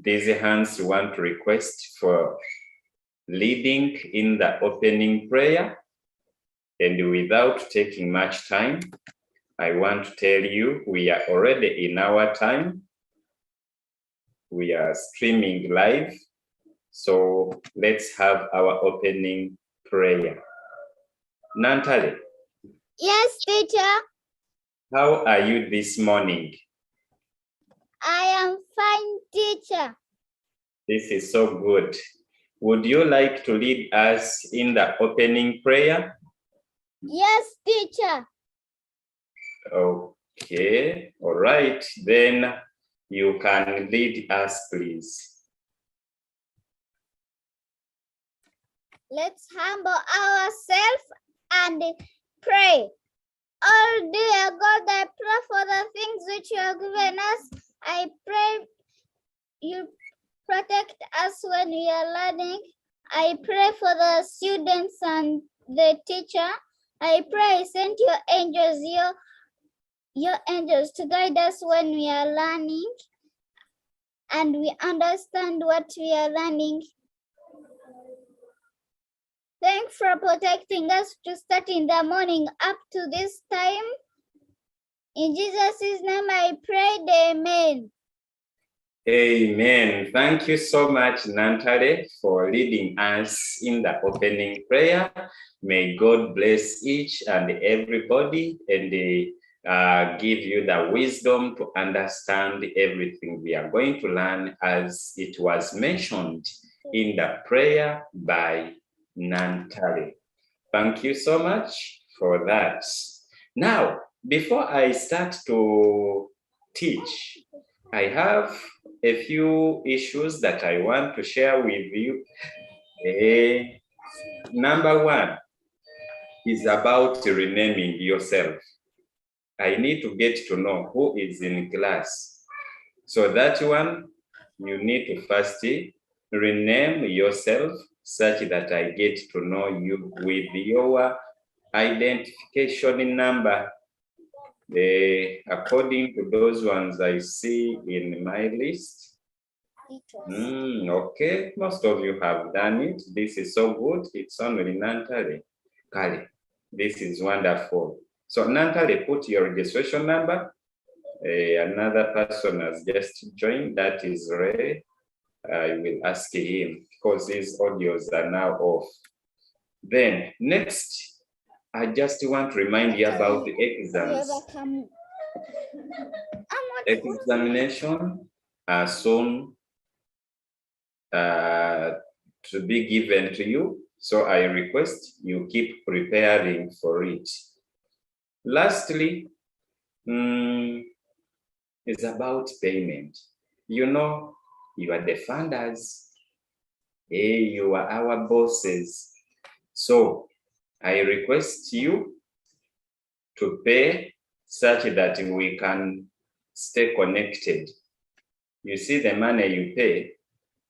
these hands want to request for leading in the opening prayer. And without taking much time, I want to tell you we are already in our time. We are streaming live. So let's have our opening prayer. Nantale. Yes, teacher. How are you this morning? I am fine, teacher. This is so good. Would you like to lead us in the opening prayer? Yes, teacher. Okay, all right. Then you can lead us, please. Let's humble ourselves and pray. Oh dear God, I pray for the things which you have given us. I pray you protect us when we are learning. I pray for the students and the teacher. I pray send your angels to guide us when we are learning and we understand what we are learning. Thanks for protecting us to start in the morning up to this time. In Jesus' name I prayed, amen. Amen. Thank you so much, Nantale, for leading us in the opening prayer. May God bless each and everybody and give you the wisdom to understand everything we are going to learn as it was mentioned in the prayer by Nantale. Thank you so much for that. Now, before I start to teach, I have a few issues that I want to share with you. Number one is about renaming yourself. I need to get to know who is in class. So that one, you need to first rename yourself such that I get to know you with your identification number. According to those ones I see in my list. Okay, most of you have done it. This is so good. It's only Nantale. Kale, this is wonderful. So Nantale, put your registration number. Another person has just joined, that is Ray. I will ask him because his audios are now off. Then next, I just want to remind you about the exams. Examination are soon to be given to you. So I request you keep preparing for it. Lastly, is about payment. You know, you are the funders. You are our bosses. So I request you to pay such that we can stay connected. You see, the money you pay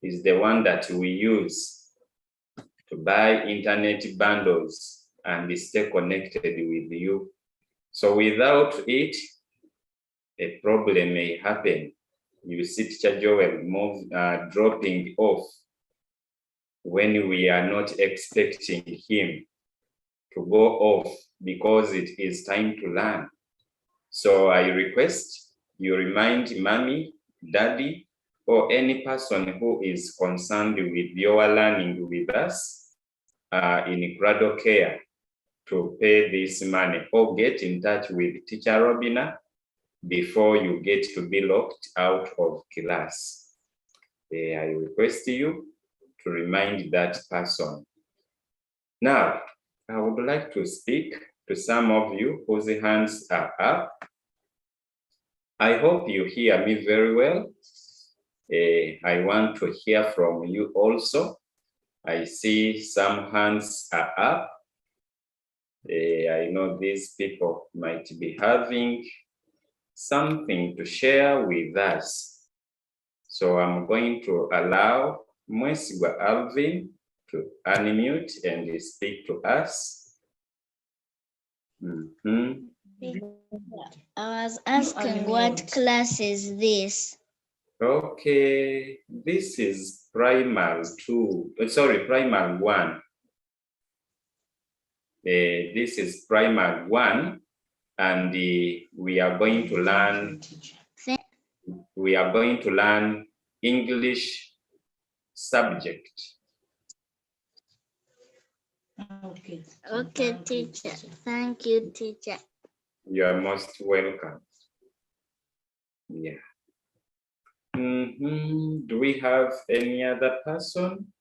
is the one that we use to buy internet bundles and stay connected with you. So without it, a problem may happen. You see Teacher Joel dropping off when we are not expecting him to go off because it is time to learn. So I request you remind mommy, daddy, or any person who is concerned with your learning with us in Cradle Care to pay this money, or get in touch with Teacher Robina before you get to be locked out of class. I request you to remind that person. Now, I would like to speak to some of you whose hands are up. I hope you hear me very well. I want to hear from you also. I see some hands are up. I know these people might be having something to share with us. So I'm going to allow Mwesigwa Alvin to unmute and speak to us. I was asking, what class is this? Okay, this is primal 2, primal 1. This is primal 1, and we are going to learn English subject. Okay, teacher. Thank you, teacher. You are most welcome. Yeah. Do we have any other person?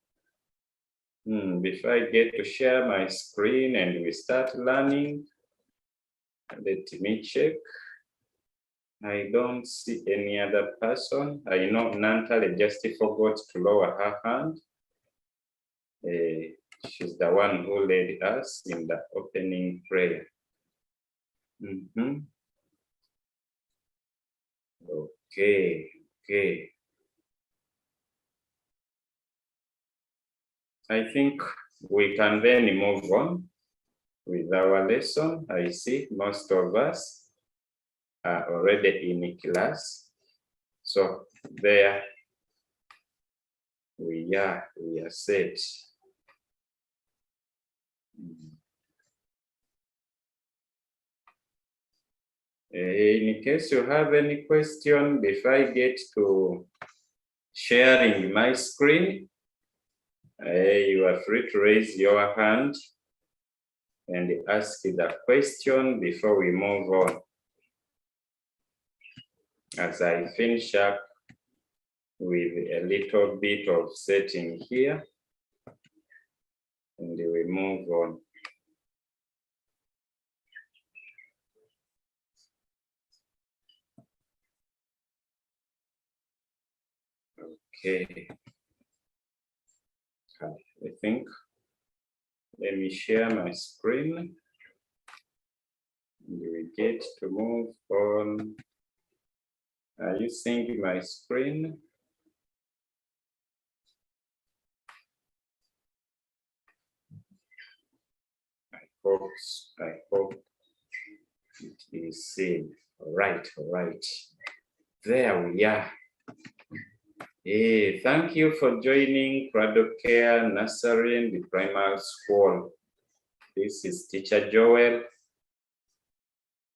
Before I get to share my screen and we start learning, let me check. I don't see any other person. I know Nantale just forgot to lower her hand. She's the one who led us in the opening prayer. Okay. I think we can then move on with our lesson. I see most of us are already in class. So there we are set. In case you have any question before I get to sharing my screen, you are free to raise your hand and ask the question before we move on. As I finish up with a little bit of setting here, and we move on. Okay. I think, let me share my screen. And we get to move on. Are you seeing my screen? I hope it is seen. All right. There we are. Hey, thank you for joining Cradle Care Nursery and the Primary School. This is Teacher Joel,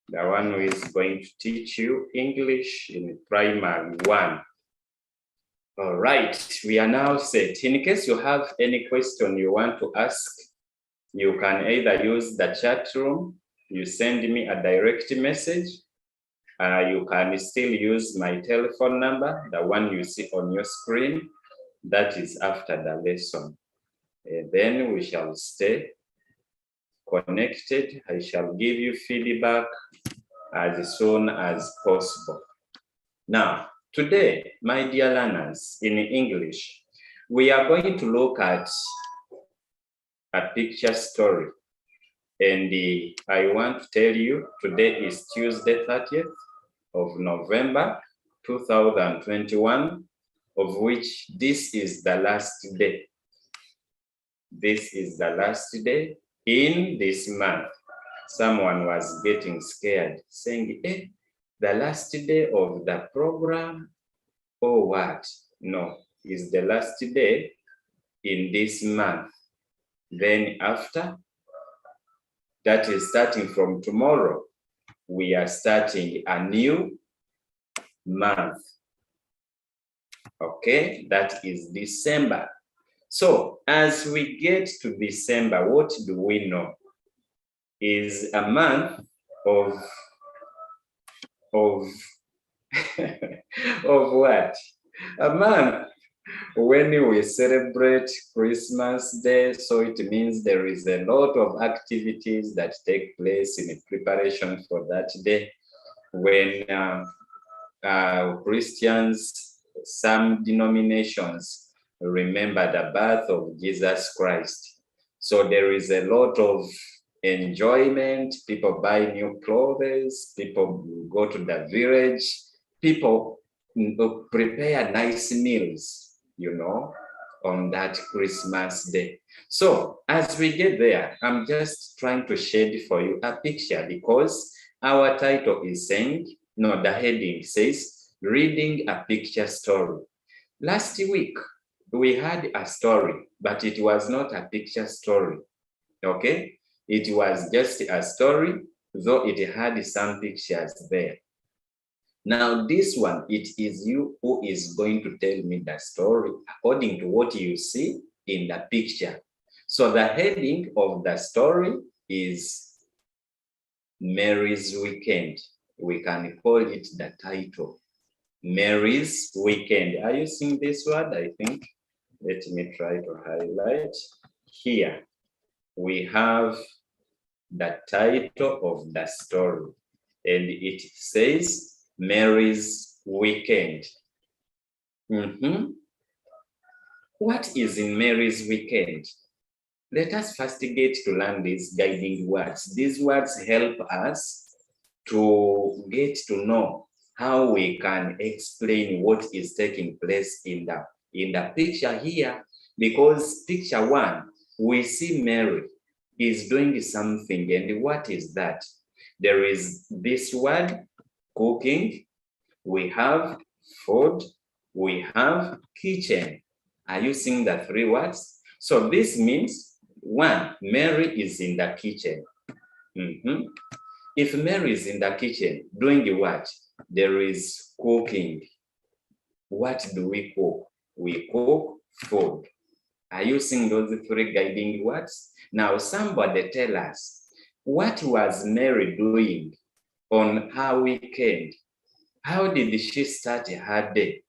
the one who is going to teach you English in Primary 1. All right, we are now set. In case you have any question you want to ask, you can either use the chat room, you send me a direct message, you can still use my telephone number, the one you see on your screen, that is after the lesson. Then we shall stay connected. I shall give you feedback as soon as possible. Now, today, my dear learners, in English, we are going to look at a picture story. And I want to tell you, today is Tuesday, 30th of November, 2021, of which this is the last day. This is the last day in this month. Someone was getting scared, saying, the last day of the program, or what? No, it's the last day in this month. Then after, that is starting from tomorrow, we are starting a new month. Okay, that is December. So as we get to December, what do we know? Is a month of of what? A month when we celebrate Christmas Day. So it means there is a lot of activities that take place in preparation for that day. When Christians, some denominations remember the birth of Jesus Christ. So there is a lot of enjoyment. People buy new clothes, people go to the village, people prepare nice meals, on that Christmas day. So as we get there, I'm just trying to shade for you a picture, because our title is saying, the heading says, reading a picture story. Last week, we had a story, but it was not a picture story, okay? It was just a story, though it had some pictures there. Now, this one, it is you who is going to tell me the story according to what you see in the picture. So the heading of the story is Mary's Weekend. We can call it the title, Mary's Weekend. Are you seeing this word? I think. Let me try to highlight. Here, we have the title of the story, and it says Mary's Weekend. What is in Mary's Weekend? Let us first get to learn these guiding words. These words help us to get to know how we can explain what is taking place in the picture here. Because picture one, we see Mary is doing something, and what is that? There is this word, cooking, we have food, we have kitchen. Are you seeing the three words? So this means, one, Mary is in the kitchen. If Mary is in the kitchen doing what? There is cooking. What do we cook? We cook food. Are you seeing those three guiding words? Now, somebody tell us, what was Mary doing on her weekend? How did she start her day?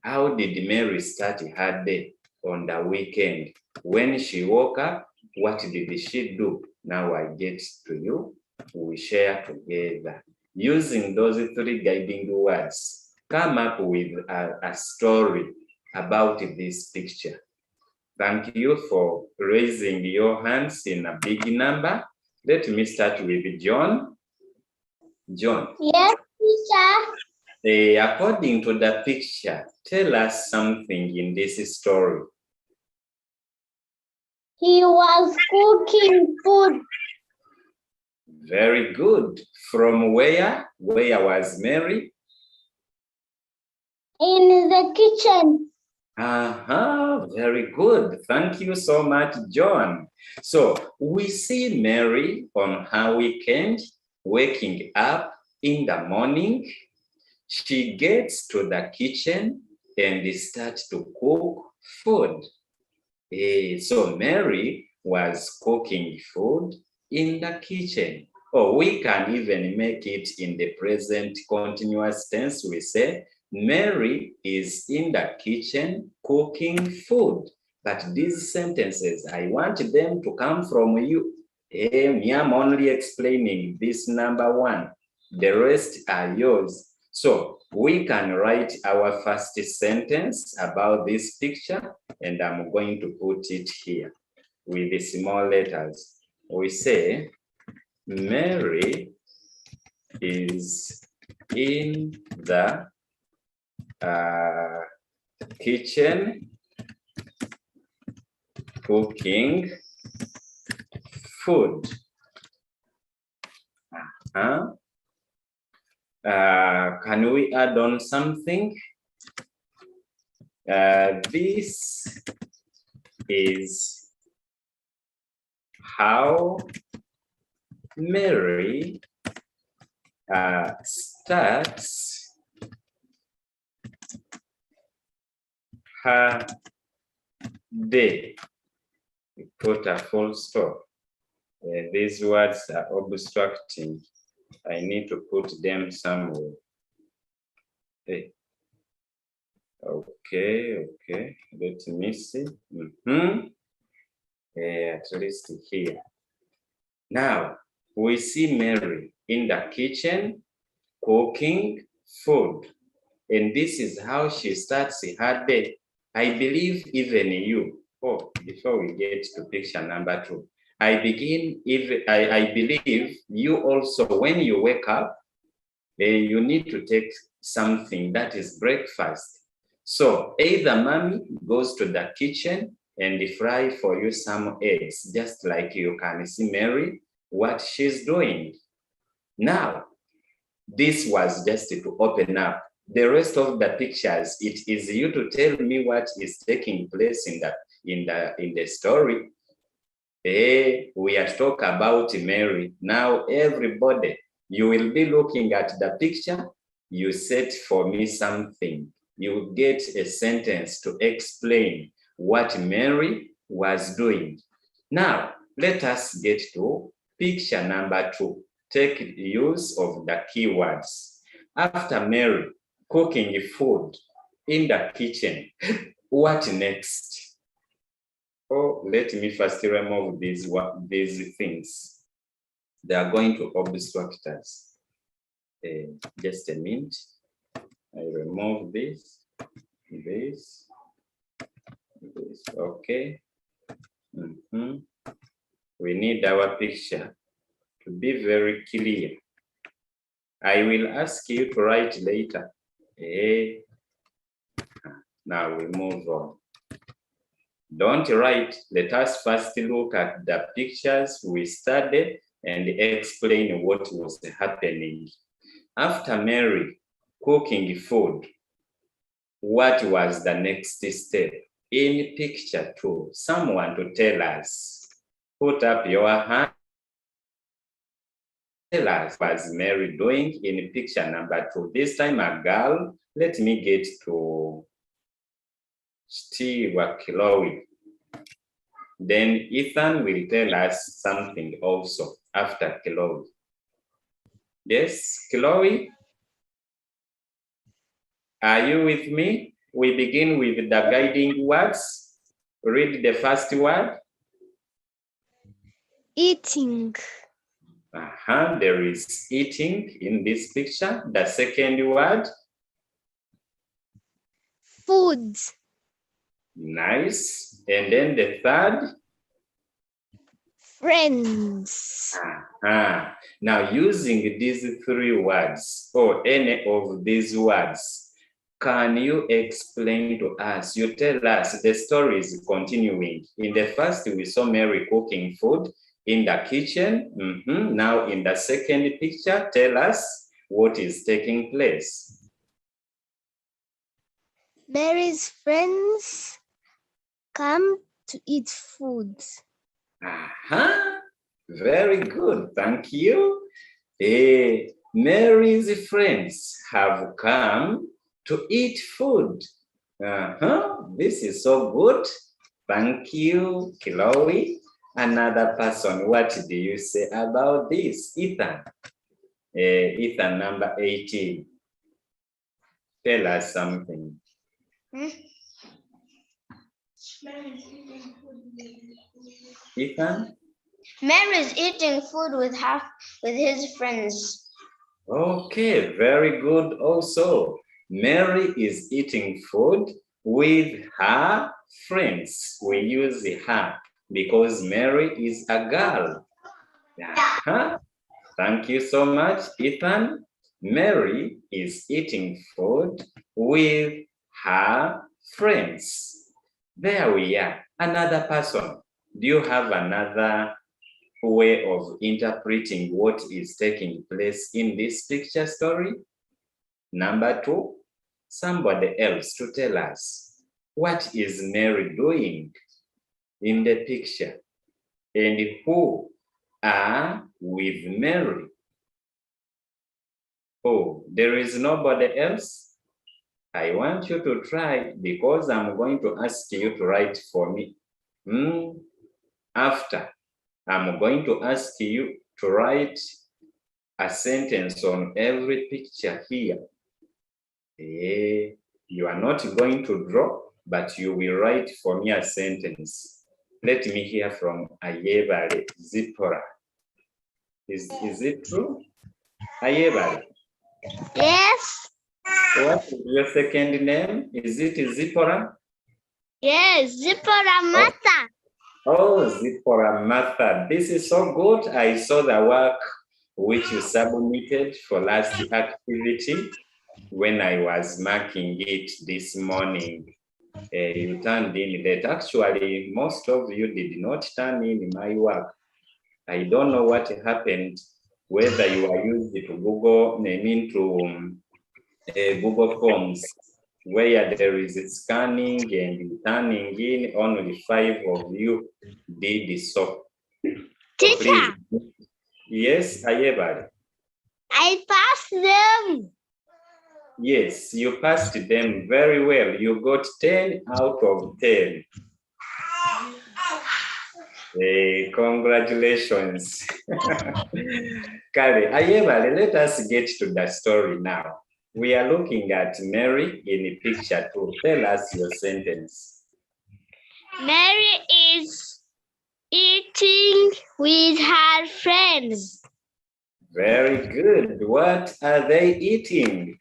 How did Mary start her day on the weekend? When she woke up, what did she do? Now I get to you. We share together. Using those three guiding words, come up with a story about this picture. Thank you for raising your hands in a big number. Let me start with John. John. Yes, teacher. According to the picture, tell us something in this story. He was cooking food. Very good. From where? Where was Mary? In the kitchen. Very good. Thank you so much, John. So we see Mary on her weekend, waking up in the morning. She gets to the kitchen and starts to cook food. So Mary was cooking food in the kitchen. Or we can even make it in the present continuous tense. We say, Mary is in the kitchen cooking food. But these sentences, I want them to come from you. I'm only explaining this number one. The rest are yours. So we can write our first sentence about this picture, and I'm going to put it here with the small letters. We say, Mary is in the kitchen cooking food. Can we add on something? This is how Mary starts her day. We put a full stop. These words are obstructing. I need to put them somewhere. Okay. Let me see. At least here. Now, we see Mary in the kitchen cooking food. And this is how she starts her day. I believe even you, before we get to picture number two, I believe you also, when you wake up, you need to take something that is breakfast. So either mommy goes to the kitchen and fry for you some eggs, just like you can see Mary, what she's doing. Now, This was just to open up. The rest of the pictures, it is you to tell me what is taking place in the story. We are talking about Mary. Now, everybody, you will be looking at the picture. You set for me something. You get a sentence to explain what Mary was doing. Now, let us get to picture number 2. Take use of the keywords. After Mary cooking food in the kitchen, what next? Oh, let me first remove these things. They are going to obstruct us. Just a minute. I remove this. Okay. We need our picture to be very clear. I will ask you to write later. Now we move on. Don't write. Let us first look at the pictures we studied and explain what was happening. After Mary cooking food, what was the next step? In picture 2, someone to tell us. Put up your hand. Tell us what was Mary doing in picture number 2. This time a girl. Let me get to Steve Chloe. Then Ethan will tell us something also after Chloe. Yes, Chloe? Are you with me? We begin with the guiding words. Read the first word. Eating. There is eating in this picture. The second word. Food. Nice. And then the third. Friends. Now, using these 3 words or any of these words, can you explain to us? You tell us the story is continuing. In the first, we saw Mary cooking food in the kitchen. Now, in the second picture, tell us what is taking place. Mary's friends come to eat food. Very good, thank you. Mary's friends have come to eat food. This is so good. Thank you, Chloe. Another person, what do you say about this? Ethan. Ethan, number 18. Tell us something. Ethan? Mary's eating food with his friends. Okay, very good also. Mary is eating food with her friends. We use her because Mary is a girl. Thank you so much, Ethan. Mary is eating food with her friends. There we are. Another person. Do you have another way of interpreting what is taking place in this picture story? Number 2, somebody else to tell us what is Mary doing in the picture and who are with Mary. Oh, there is nobody else? I want you to try because I'm going to ask you to write for me. After, I'm going to ask you to write a sentence on every picture here. You are not going to draw, but you will write for me a sentence. Let me hear from Ayebare Zipporah. Is it true? Ayebare. Yes. What is your second name? Is it Zipporah? Yes, Zipporah Martha. Oh, Zipporah Martha. This is so good. I saw the work which you submitted for last activity when I was marking it this morning. You turned in late. Actually, most of you did not turn in my work. I don't know what happened. whether you are used to Google, Google Forms, where there is scanning and turning in, only 5 of you did so. So please, yes, Ayebari. I passed them. Yes, you passed them very well. You got 10 out of 10. Congratulations. Kale, Ayebari, let us get to the story now. We are looking at Mary in picture 2. Tell us your sentence. Mary is eating with her friends. Very good. What are they eating?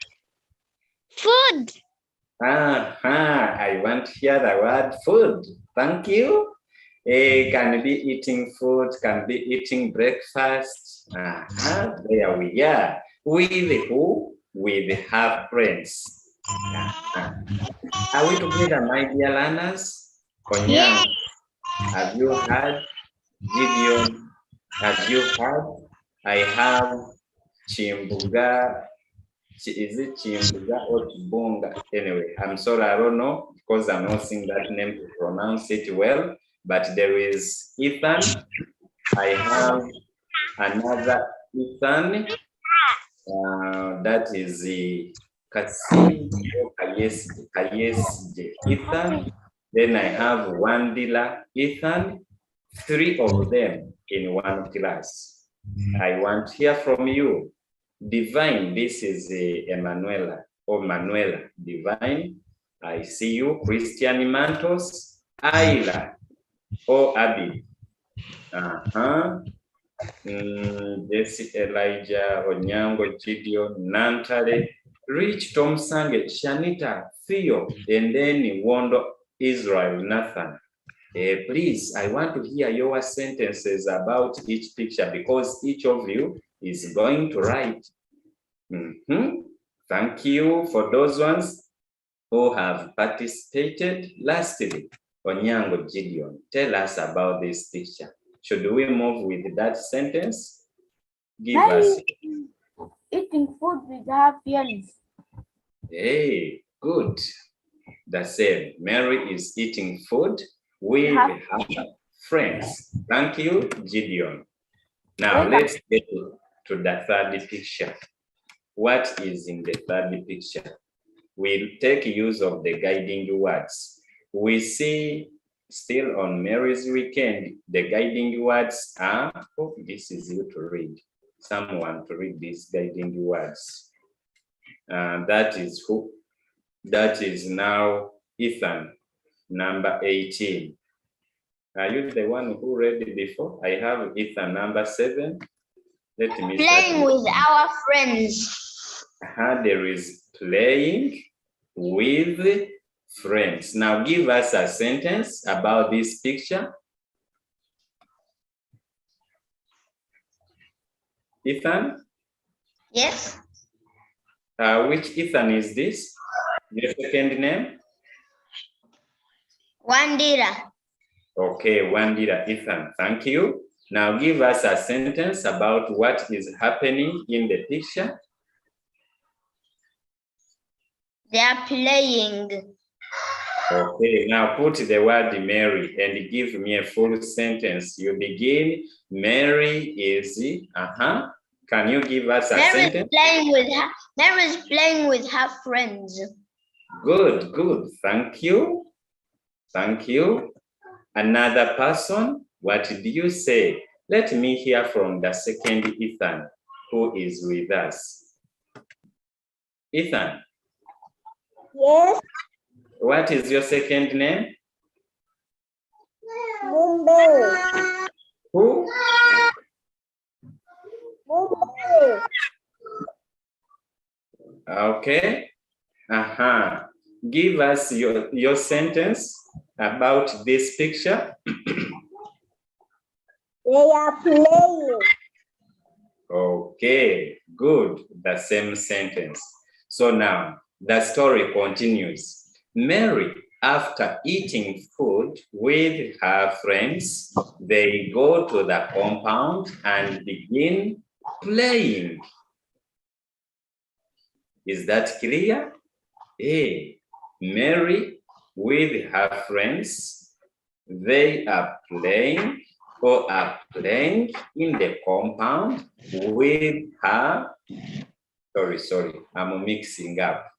Food. I want to hear the word food. Thank you. Can be eating food, can be eating breakfast. There we are. With who? With her friends. Are we together, my dear learners? Yes. Have you heard? Gideon, have you heard? I have Chimbuga. Is it Chimbuga or Chibunga? Anyway, I'm sorry, I don't know, because I'm not seeing that name to pronounce it well. But there is Ethan. I have another Ethan. That is the Kasim Kayesje Ethan. Then I have Wandila Ethan. 3 of them in one class. I want to hear from you. Divine, this is Emanuela or Manuela. Divine, I see you. Christian Mantos, Ayla or Abby. Jesse Elijah, Onyango, Gideon, Nantale, Rich Tom Sange, Shanita, Theo, and then Wondo Israel, Nathan. Please, I want to hear your sentences about each picture because each of you is going to write. Thank you for those ones who have participated. Lastly, Onyango Gideon, tell us about this picture. Should we move with that sentence? Give us. Eating food with her friends. Hey, good. The same. Mary is eating food with her friends. Thank you, Gideon. Now let's get to the third picture. What is in the third picture? We'll take use of the guiding words. We see still on Mary's weekend, the guiding words are, this is you to read. Someone to read these guiding words. That is who? That is now Ethan, number 18. Are you the one who read it before? I have Ethan, number 7. Let me Playing with our friends. There is playing with friends. Now give us a sentence about this picture. Ethan? Yes. Which Ethan is this? Your second name? Wandira. Okay, Wandira Ethan, thank you. Now give us a sentence about what is happening in the picture. They are playing. Okay, now put the word Mary and give me a full sentence. You begin, Mary is, Can you give us a sentence? Mary is playing with her friends. Good, good, thank you. Thank you. Another person, what did you say? Let me hear from the second Ethan, who is with us. Ethan. Yes. What is your second name? Mumbai. Who? Mumbai. Okay. Give us your sentence about this picture. They are playing. Okay, good. The same sentence. So now the story continues. Mary, after eating food with her friends, they go to the compound and begin playing. Is that clear? A. Mary with her friends, they are playing in the compound with her. Sorry, I'm mixing up.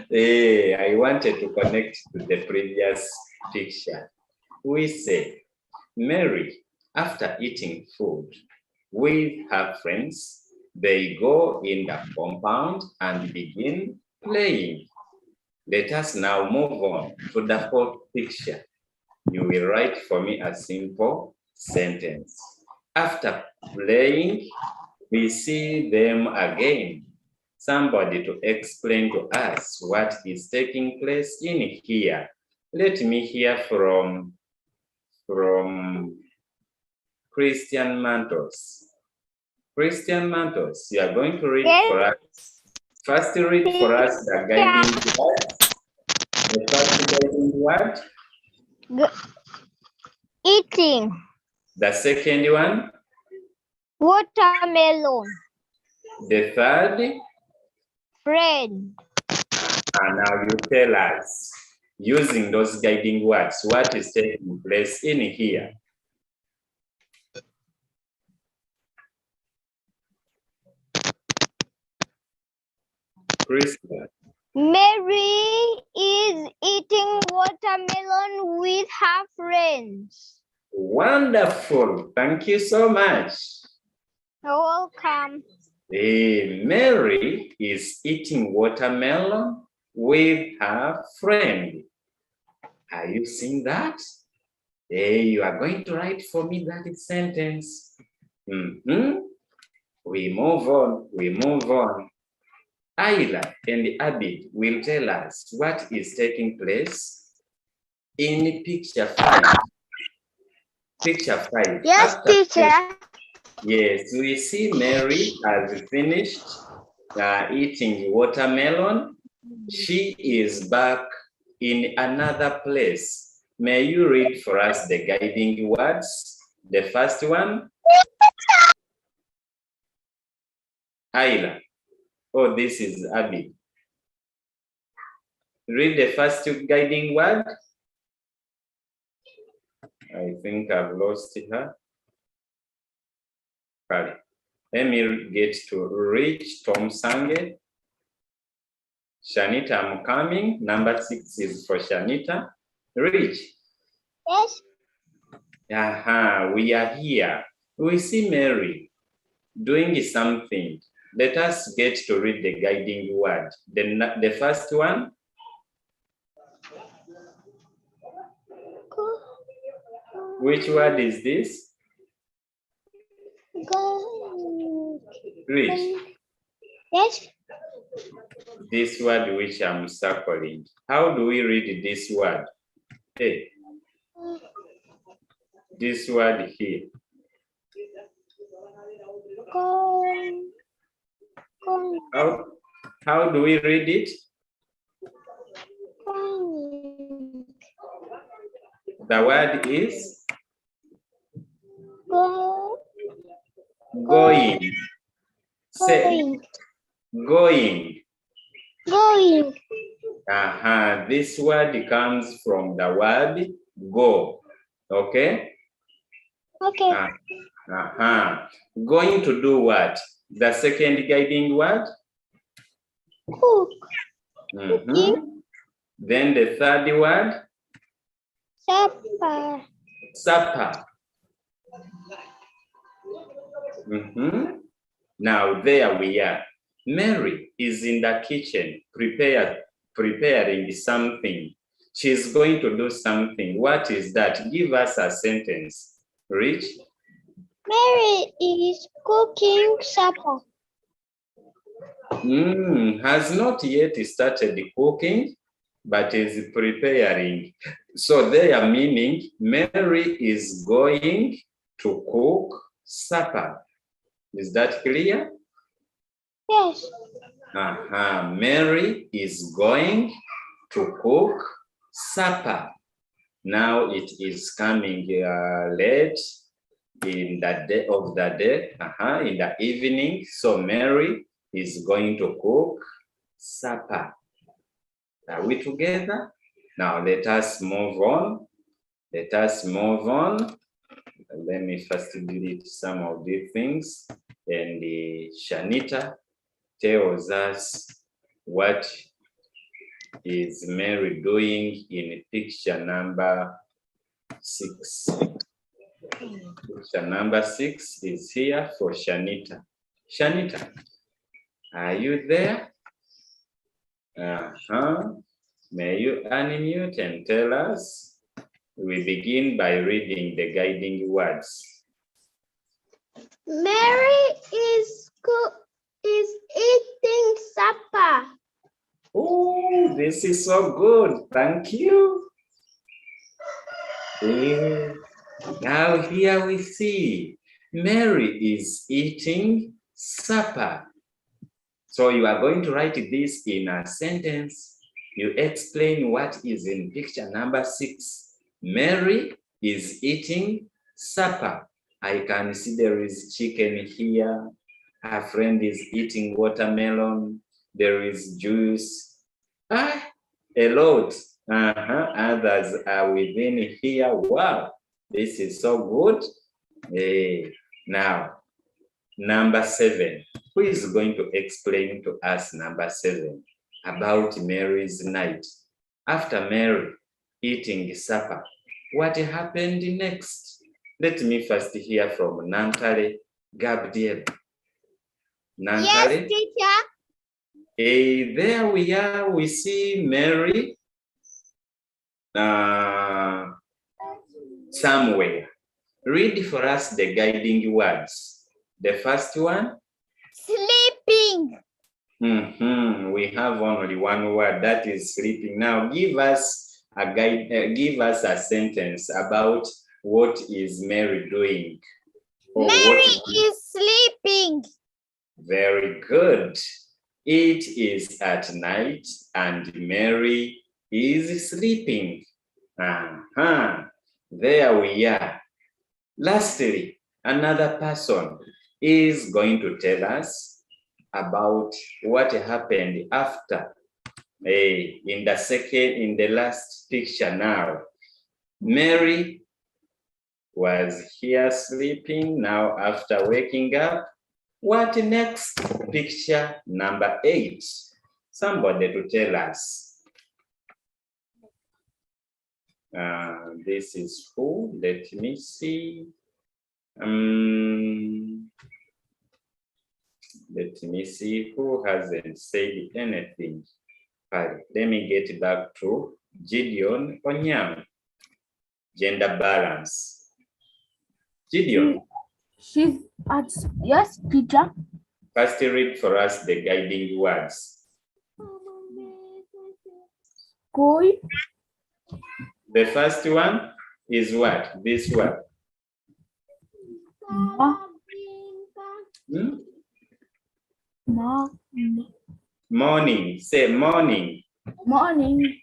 Hey, I wanted to connect to the previous picture. We say, Mary, after eating food with her friends, they go in the compound and begin playing. Let us now move on to the fourth picture. You will write for me a simple sentence. After playing, we see them again. Somebody to explain to us what is taking place in here. Let me hear from Christian Mantos. Christian Mantos, you are going to read for us. First, read for us the guiding word. The first guiding word. Eating. The second one. Watermelon. The third. Friend. And now you tell us, using those guiding words, what is taking place in here. Christian. Mary is eating watermelon with her friends. Wonderful. Thank you so much. You're welcome. Mary is eating watermelon with her friend. Are you seeing that? You are going to write for me that sentence. We move on. Ayla and Abid will tell us what is taking place in picture 5. Picture 5. Yes, teacher. Yes, we see Mary has finished eating watermelon. She is back in another place. May you read for us the guiding words? The first one. Ayla. Oh, this is Abby. Read the first guiding word. I think I've lost her. Sorry. Let me get to Rich Tom Sange. Shanita, I'm coming. Number 6 is for Shanita. Rich. Yes. We are here. We see Mary doing something. Let us get to read the guiding word. The first one. Which word is this? Rich. Yes. This word which I'm circling. How do we read this word? Hey. This word here. How do we read it? The word is going. Say going. Going. This word comes from the word go. Okay? Okay. Going to do what? The second guiding word? Cook. Then the third word? Supper. Supper. Now there we are. Mary is in the kitchen preparing something. She's going to do something. What is that? Give us a sentence. Rich? Mary is cooking supper. Has not yet started cooking, but is preparing. So they are meaning Mary is going to cook supper. Is that clear? Yes. Mary is going to cook supper. Now it is coming late. in the day of the day, in the evening. So Mary is going to cook supper. Are we together? Now let us move on. Let us move on. Let me first delete some of these things. And Shanita tells us what is Mary doing in picture number 6. Picture number 6 is here for Shanita. Shanita, are you there? May you unmute and tell us? We begin by reading the guiding words. Mary is eating supper. Oh, this is so good. Thank you. Now here we see Mary is eating supper. So you are going to write this in a sentence. You explain what is in picture number 6. Mary is eating supper. I can see there is chicken here. Her friend is eating watermelon. There is juice. A lot. Others are within here. Wow, this is so good. Now, number 7. Who is going to explain to us number 7 about Mary's night? After Mary eating supper, what happened next? Let me first hear from Nantale Gabriel. Nantale? Yes, teacher. There we are. We see Mary somewhere. Read for us the guiding words. The first one? Sleeping. We have only one word, that is sleeping. Now give us a guide. Give us a sentence about what is Mary doing. Mary is sleeping. Very good. It is at night and Mary is sleeping. There we are. Lastly, another person is going to tell us about what happened after. In the last picture now, Mary was here sleeping. Now after waking up, what next? Picture number 8. Somebody to tell us. This is who? Let me see. Let me see who hasn't said anything. Let me get back to Gideon Onyang. Gender balance. Gideon. She's at, yes, teacher. First read for us the guiding words. School. The first one is what? This one. Morning. Say morning. Morning.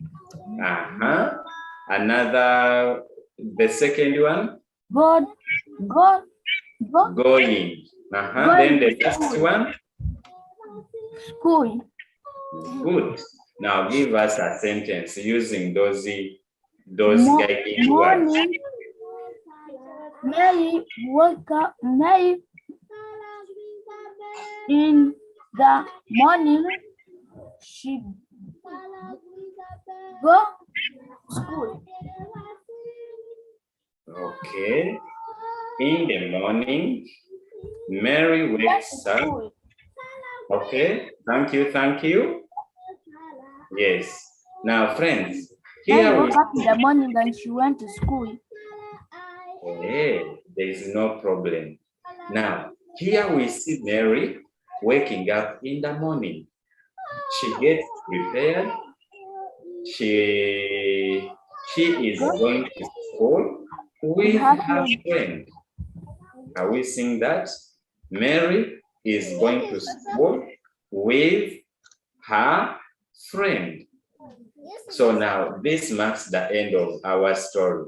Another, the second one? Going. Going. Then the last one? School. Good. Now give us a sentence using those guiding words. Mary woke up. Mary in the morning. She go school. Okay. In the morning, Mary wakes up. Okay. Thank you. Yes. Now, friends, Mary here woke up in the morning and she went to school. there is no problem. Now, here we see Mary waking up in the morning. She gets prepared. She is going to school with her friend. Are we seeing that? Mary is going to school with her friend. So now this marks the end of our story.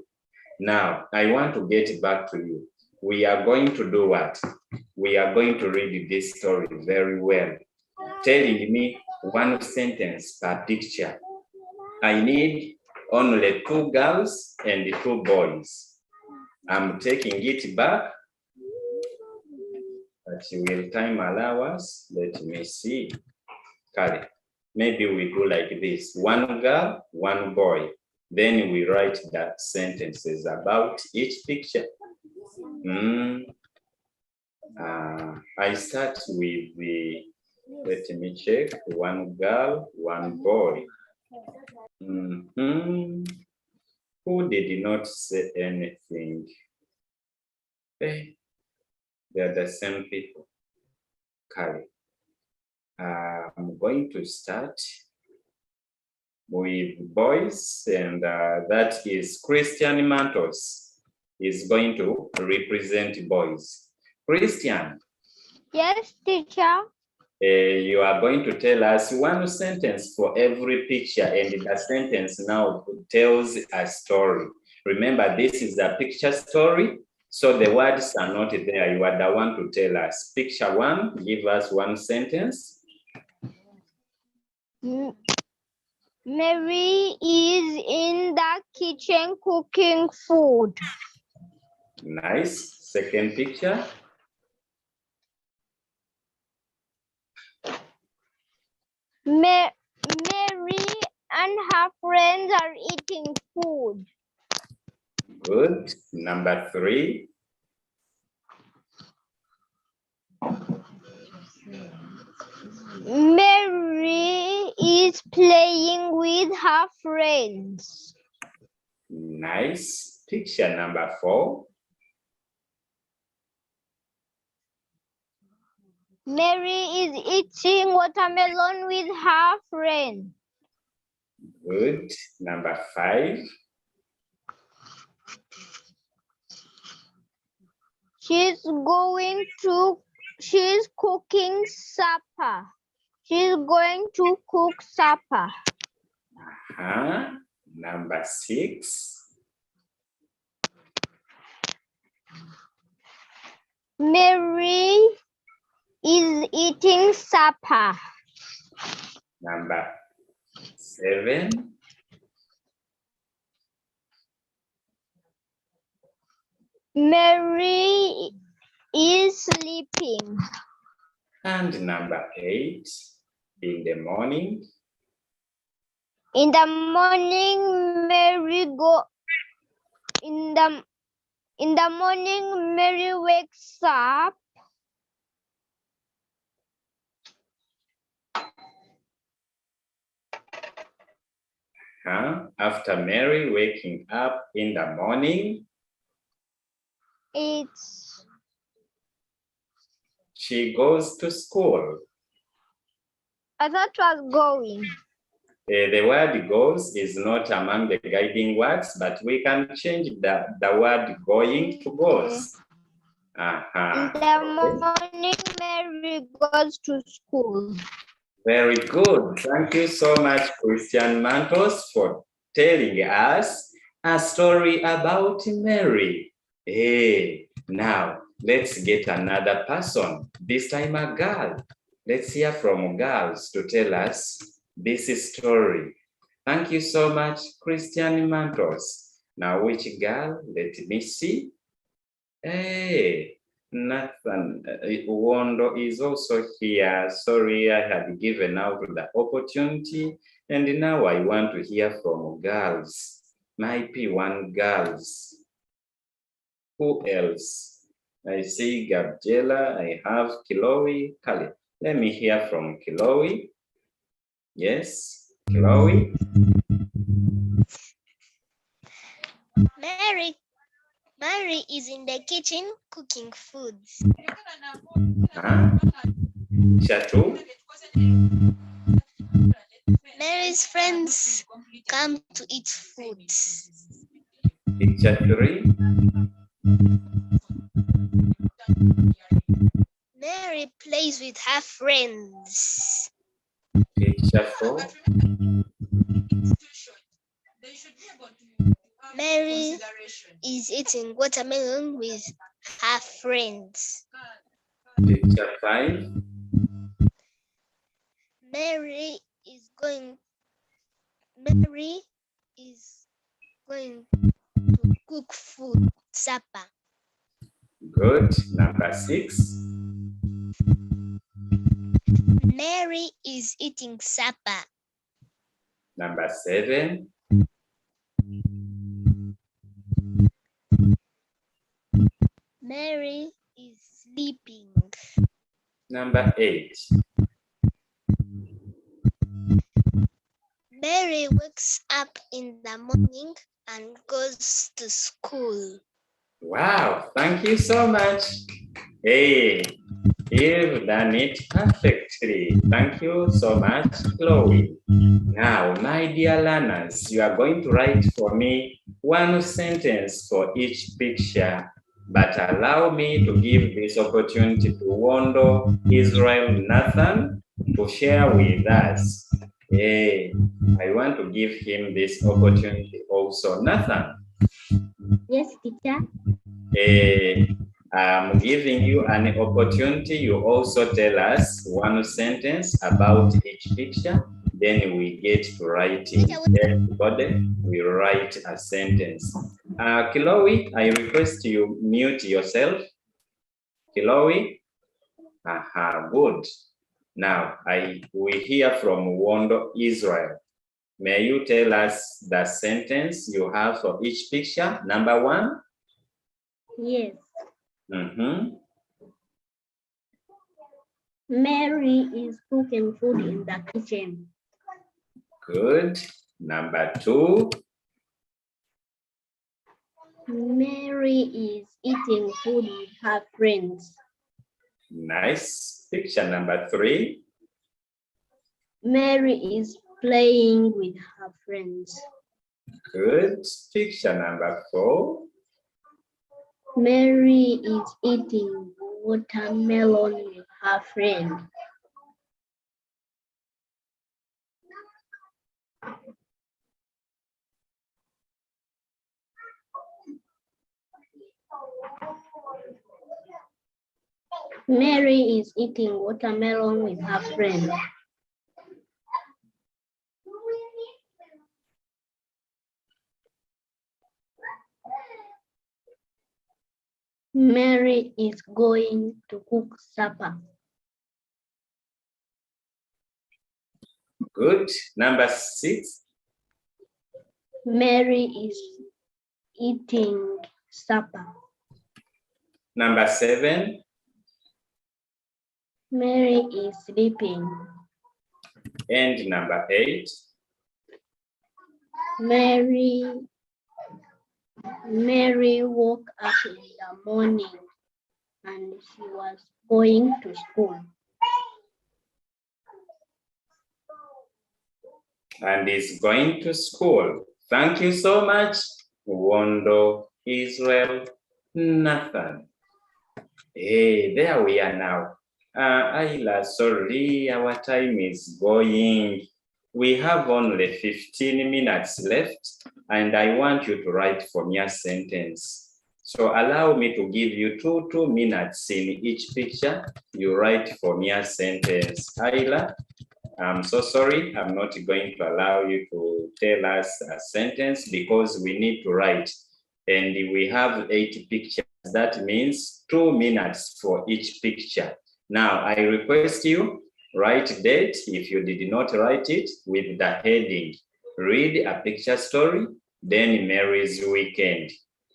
Now I want to get back to you. we are going to do what? We are going to read this story very well, telling me one sentence per picture. I need only 2 girls and 2 boys. I'm taking it back, but will time allow us? Let me see. Kari, maybe we do like this: 1 girl, 1 boy. Then we write that sentences about each picture. I start with the, let me check, 1 girl, 1 boy. Who did not say anything? Hey, they're the same people. Kari. I'm going to start with boys, and that is Christian Mantos is going to represent boys. Christian. Yes, teacher. You are going to tell us 1 sentence for every picture, and the sentence now tells a story. Remember, this is a picture story, so the words are not there. You are the one to tell us. Picture 1, give us 1 sentence. Mary is in the kitchen cooking food. Nice. Second picture. Mary and her friends are eating food. Good. Number 3. Mary is playing with her friends. Nice. Picture number 4. Mary is eating watermelon with her friend. Good. Number 5. She's cooking supper. She's going to cook supper. Number 6. Mary is eating supper. Number 7. Mary is sleeping. And number 8. In the morning. In the morning, Mary wakes up. After Mary waking up in the morning, she goes to school. I thought was going. The word goes is not among the guiding words, but we can change the word going to goes. In the morning, Mary goes to school. Very good. Thank you so much, Christian Mantos, for telling us a story about Mary. Hey, now let's get another person, this time a girl. Let's hear from girls to tell us this story. Thank you so much, Christian Mantos. Now, which girl? Let me see. Hey, Nathan Wondo is also here. Sorry, I had given out the opportunity, and now I want to hear from girls. My P1 girls. Who else? I see Gabriela, I have Chloe, Kali. Let me hear from Chloe. Yes, Chloe. Mary is in the kitchen cooking foods. Chatu. Mary's friends come to eat food. Picture 3. Mary plays with her friends. Picture 4. Mary is eating watermelon with her friends. Picture 5. Mary is going to cook food, supper. Good. Number 6. Mary is eating supper. Number 7. Mary is sleeping. Number 8. Mary wakes up in the morning and goes to school. Wow, thank you so much. Hey, you've done it perfectly. Thank you so much, Chloe. Now, my dear learners, you are going to write for me one sentence for each picture, but allow me to give this opportunity to Wondo, Israel, Nathan to share with us. Hey, I want to give him this opportunity also. Nathan. Yes, teacher. I'm giving you an opportunity. You also tell us one sentence about each picture. Then we get to write it. Everybody will write a sentence. Chloe, I request you mute yourself. Chloe? Good. Now, we hear from Wondo Israel. May you tell us the sentence you have for each picture? Number 1? Yes. Mm-hmm. Mary is cooking food in the kitchen. Good. Number 2. Mary is eating food with her friends. Nice. Picture number 3. Mary is playing with her friends. Good. Picture number 4. Mary is eating watermelon with her friend. Mary is eating watermelon with her friend. Mary is going to cook supper. Good. Number 6. Mary is eating supper. Number 7. Mary is sleeping. And number 8. Mary woke up in the morning and she was going to school. And is going to school. Thank you so much, Wondo, Israel, Nathan. Hey, there we are now. Ayla, sorry, our time is going. We have only 15 minutes left, and I want you to write for me a sentence. So allow me to give you two minutes in each picture. You write for me a sentence. Ayla, I'm so sorry, I'm not going to allow you to tell us a sentence because we need to write. And we have 8 pictures. That means 2 minutes for each picture. Now, I request you, write date if you did not write it with the heading. Read a picture story, then Mary's weekend.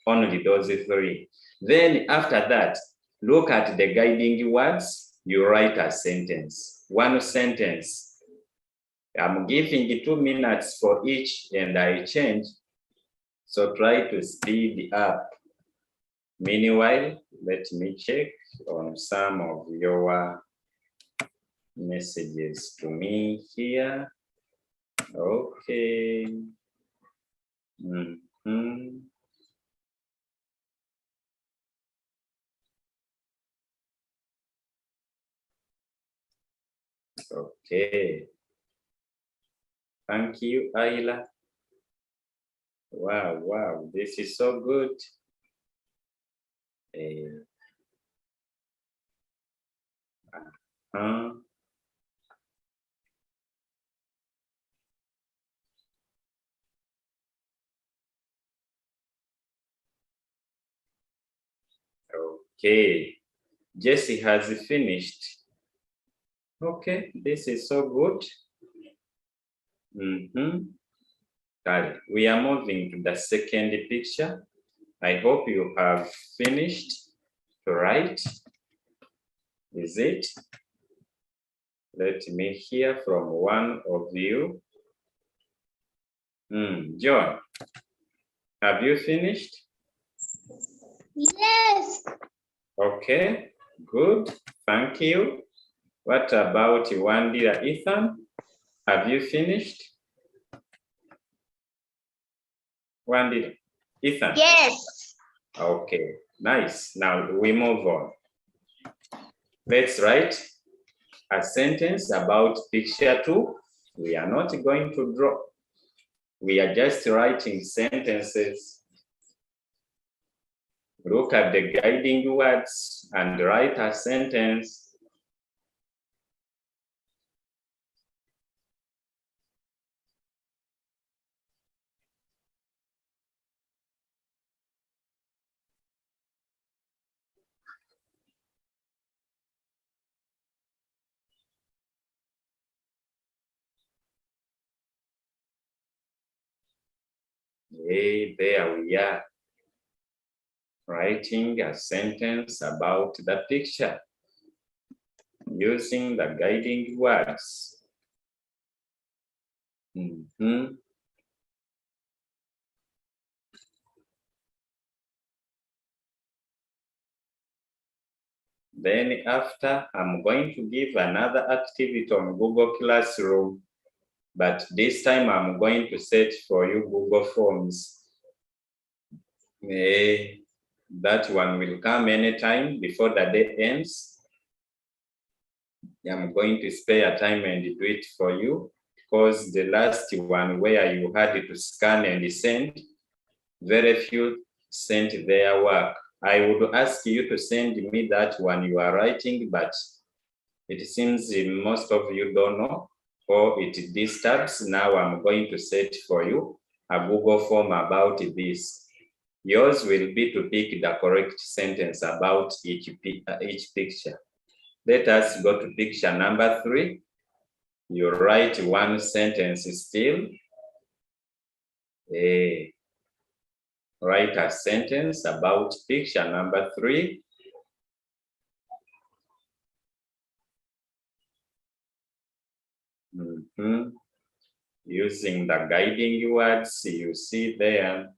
Only those 3. Then after that, look at the guiding words. You write a sentence, 1 sentence. I'm giving you 2 minutes for each and I change. So try to speed up. Meanwhile, let me check on some of your messages to me here. Okay. Okay. Thank you, Ayla. Wow, this is so good. uh, okay. Jesse has finished. Okay, this is so good. We are moving to the second picture. I hope you have finished to write. Is it? Let me hear from one of you. John, have you finished? Yes. Okay, good. Thank you. What about one dear Ethan? Have you finished? One dear Ethan? Yes. Okay, nice. Now we move on. Let's write a sentence about picture 2. We are not going to draw. We are just writing sentences. Look at the guiding words and write a sentence. Hey, there we are. Writing a sentence about the picture using the guiding words. Then after, I'm going to give another activity on Google Classroom, but this time I'm going to set for you Google Forms. That one will come anytime before the day ends. I'm going to spare time and do it for you, because the last one where you had to scan and send, very few sent their work. I would ask you to send me that one you are writing, but it seems most of you don't know, or it disturbs. Now I'm going to set for you a Google form about this. Yours will be to pick the correct sentence about each picture. Let us go to picture number 3. You write one sentence still. Write a sentence about picture number 3. Using the guiding words you see there.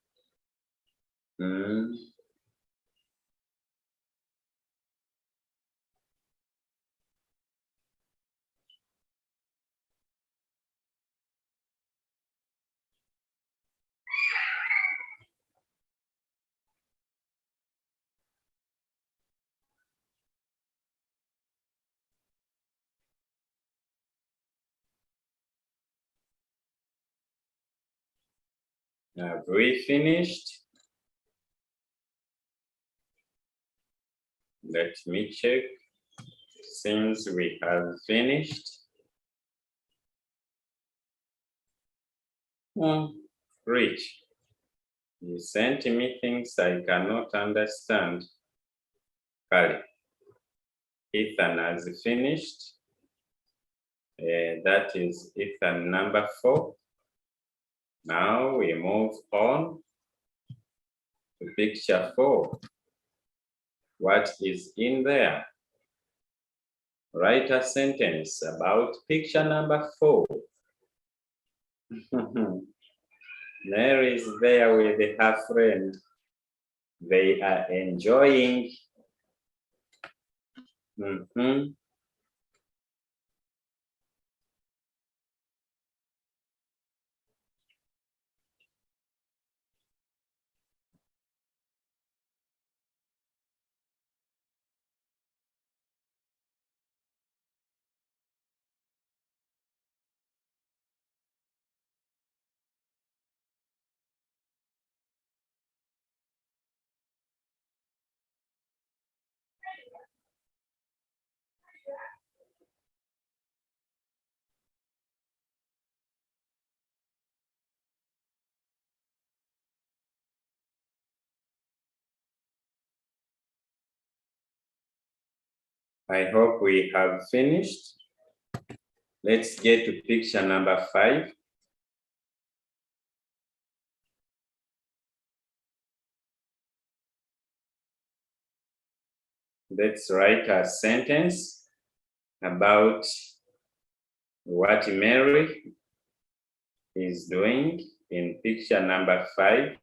Have we finished? Let me check. Since we have finished. Rich, you sent me things I cannot understand. Kali, Ethan has finished. That is Ethan number 4. Now we move on to picture 4. What is in there? Write a sentence about picture number 4. Mary is there with her friend. They are enjoying. I hope we have finished. Let's get to picture number 5. Let's write a sentence about what Mary is doing in picture number 5.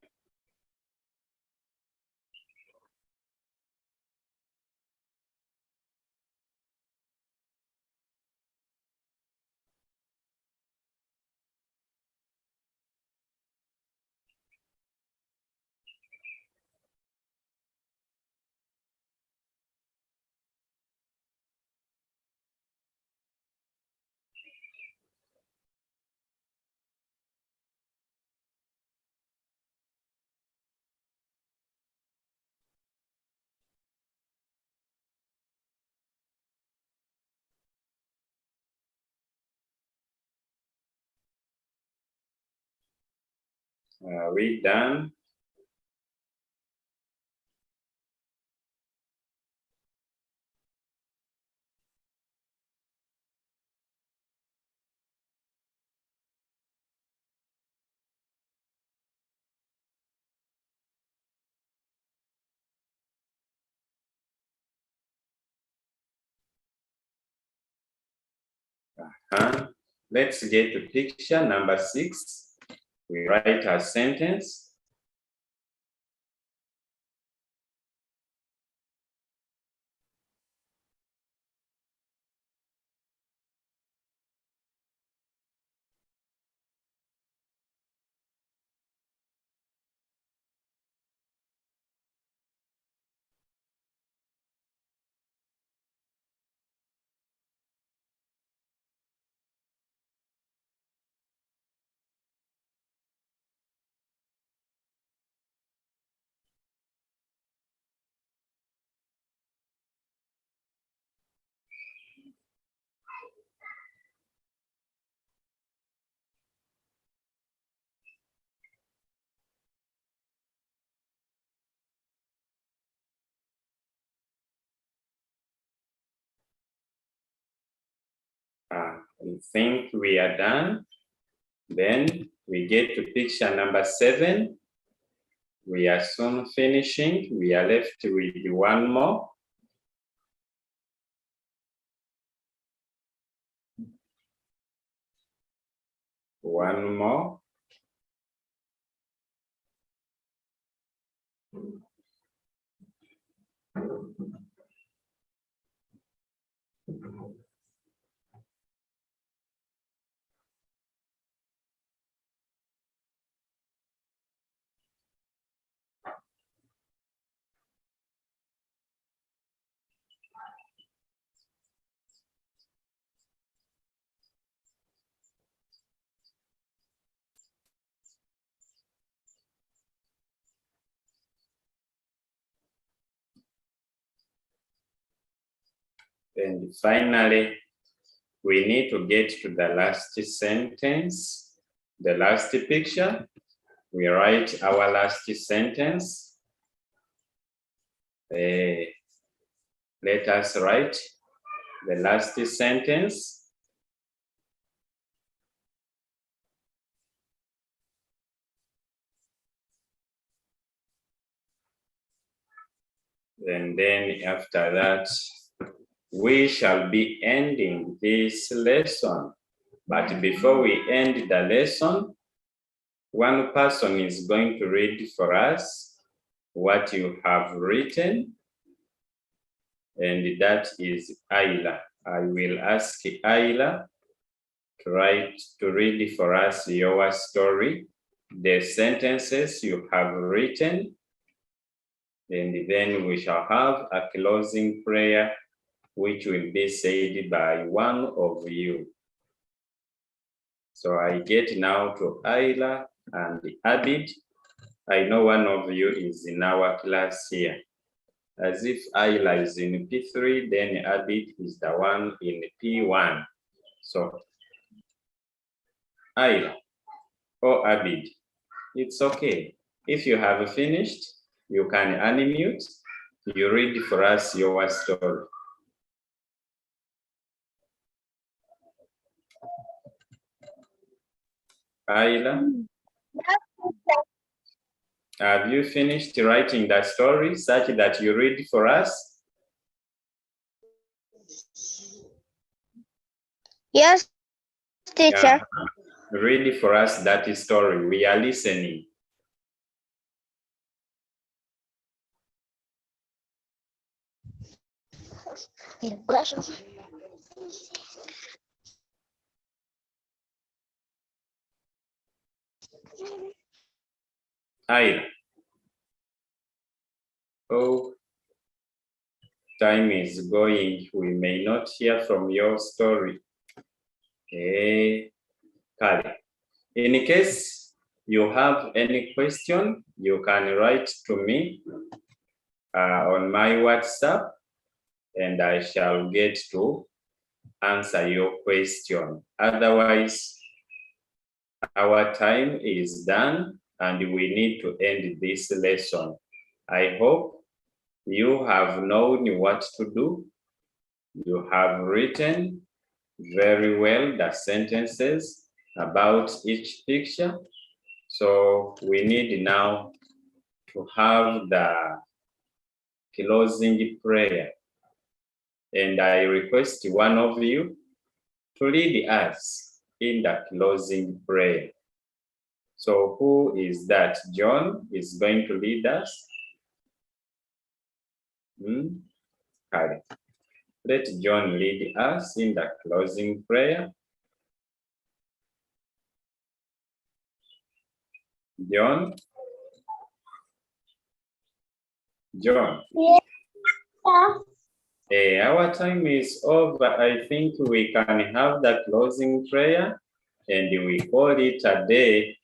Are we done? Let's get to picture number 6. We write a sentence. I think we are done. Then we get to picture number 7. We are soon finishing. We are left with one more. One more. And finally, we need to get to the last sentence, the last picture. We write our last sentence. Let us write the last sentence. And then after that, we shall be ending this lesson. But before we end the lesson, one person is going to read for us what you have written, and that is Ayla. I will ask Ayla to read for us your story, the sentences you have written, and then we shall have a closing prayer which will be said by one of you. So I get now to Ayla and Abid. I know one of you is in our class here. As if Ayla is in P3, then Abid is the one in P1. So Ayla or Abid, it's okay. If you have finished, you can unmute. You read for us your story. Ayla, have you finished writing that story such that you read for us? Yes, teacher. Yeah. Read for us that story. We are listening. Ayla. Oh, time is going. We may not hear from your story. Okay. Kale. In case you have any question, you can write to me on my WhatsApp, and I shall get to answer your question. Otherwise, our time is done and we need to end this lesson. I hope you have known what to do. You have written very well the sentences about each picture. So we need now to have the closing prayer. And I request one of you to lead us in the closing prayer. So who is that? John is going to lead us. Kari. Let John lead us in the closing prayer. John? John? Our time is over. I think we can have the closing prayer and we call it a day.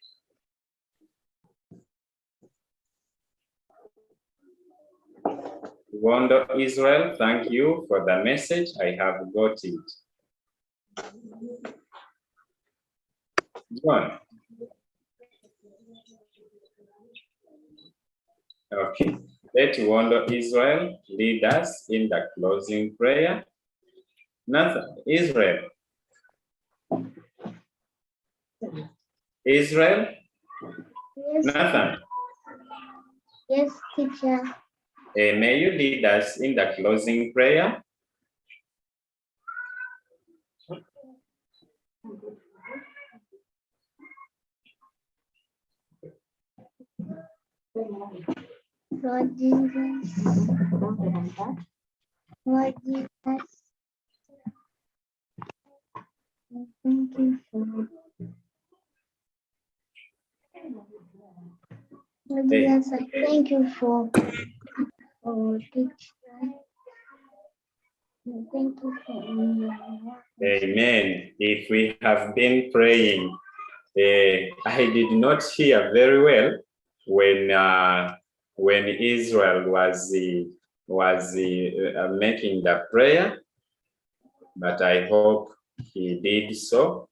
Wondo Israel, thank you for the message. I have got it. John. Okay. Let Wondo Israel lead us in the closing prayer. Nathan, Israel. Israel? Yes, Nathan, yes, teacher. may you lead us in the closing prayer? Lord Jesus. Lord Jesus. Thank you for Lord Jesus, I thank you for teaching. Thank you for Amen. If we have been praying, I did not hear very well when Israel was making the prayer, but I hope he did so.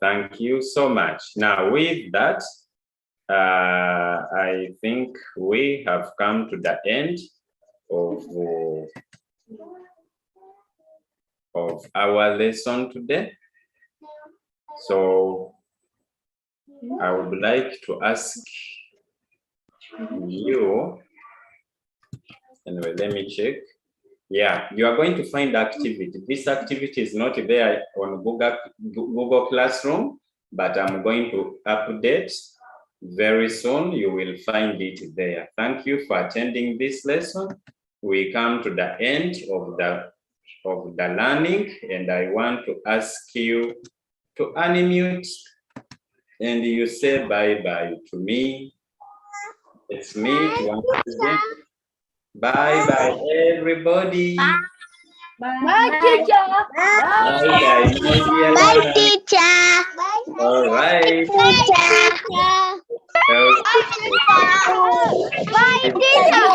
Thank you so much. Now, with that, I think we have come to the end of our lesson today. So I would like to ask you, anyway, let me check. Yeah, you are going to find activity. This activity is not there on Google Classroom, but I'm going to update very soon. You will find it there. Thank you for attending this lesson. We come to the end of the learning, and I want to ask you to unmute and you say bye-bye to me. It's me once again. Bye-bye, everybody. Bye, teacher. Bye-bye, my dear Bye, learners. teacher. All right. Teacher. Okay. Bye, teacher.